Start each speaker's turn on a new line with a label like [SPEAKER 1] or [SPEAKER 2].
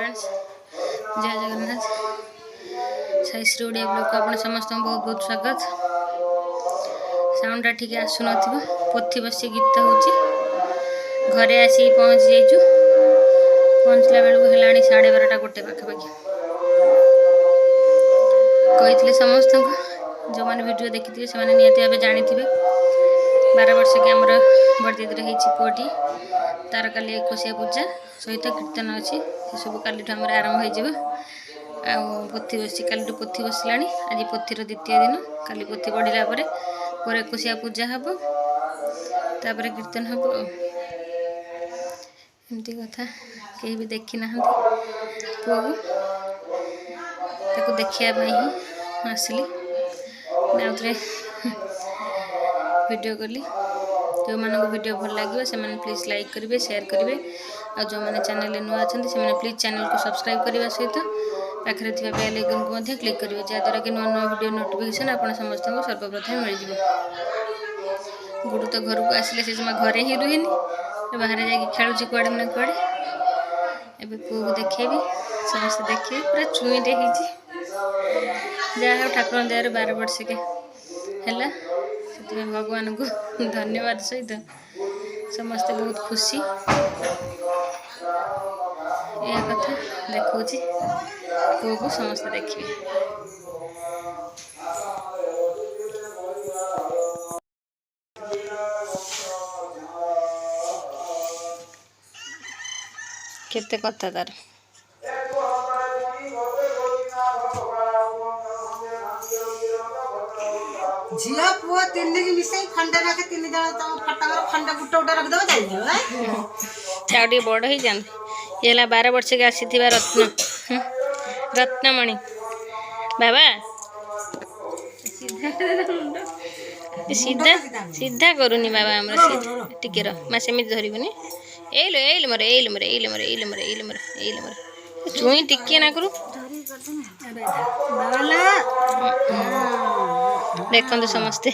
[SPEAKER 1] Friends, जय Jagannath. Sai Shri Odia blog को आप समस्त बहुत बहुत स्वागत। साउंडटा ठीक आसु न पोथी बस गीत हो घरे आसी पहुँच जाइचु। पहुँचला बेलू है 12:30 1 पाखापाखि। कही समस्त जो मैंने वीडियो देखी से निहती भाव जानी 12 वर्ष के आमर बड़दीदी पुटी तार काली 21 पूजा सहित कीर्तन अच्छी से सब काली आरंभ हो पोथी बसी काली पोथी बसला। आज पोथीर द्वितीय दिन काली पोथी बढ़ला 21 पूजा हम तापर कीर्तन हम एमती कथा। कहीं भी देखी ना पुआ को देखा ही आसली आउे वीडियो कली। जो मानक वीडियो भल लगे से प्लीज लाइक करेंगे, शेयर करेंगे और जो मैंने चैनल नुआ अच्छा से प्लीज चैनल को सब्सक्राइब करने सहित पाखे थी बेल आइकन को क्लिक करेंगे जहाँद्वारा कि नुआ नुआ वीडियो नोटिफिकेशन आप समस्त सर्वप्रथम मिल जाए। गुरु तो घर को आसिले से जमा घरे ही रुहेनि, बाहर जा खेलुची कड़े ना कड़े। एवं पुआ को देखेबी समस्त देखिए पूरा चुईटे जहाँ ठाकुर दयार 12 वर्ष के है से भगवान को धन्यवाद सहित समस्ते बहुत खुशी यह कथा देखा पुआ को समस्ते देखिए। केते कथा तार
[SPEAKER 2] झिया पुआ 3 दिन मिसई खंडे रखे 3 जण त फटाकर खंडे गुट गुट रख दो जाई
[SPEAKER 1] थे बड़ ही जान। ये 12 वर्ष के आसी रत्न रत्नमणि बाबा सीधा सीधा करूनी बाबा हमर सीधा टिके रो मा सेमित धरिबनी एलो मरे एलो मरे एलो मरे एलो मरे एलो मरे एलो मरे चुई टिके ना करू देखो समस्ते।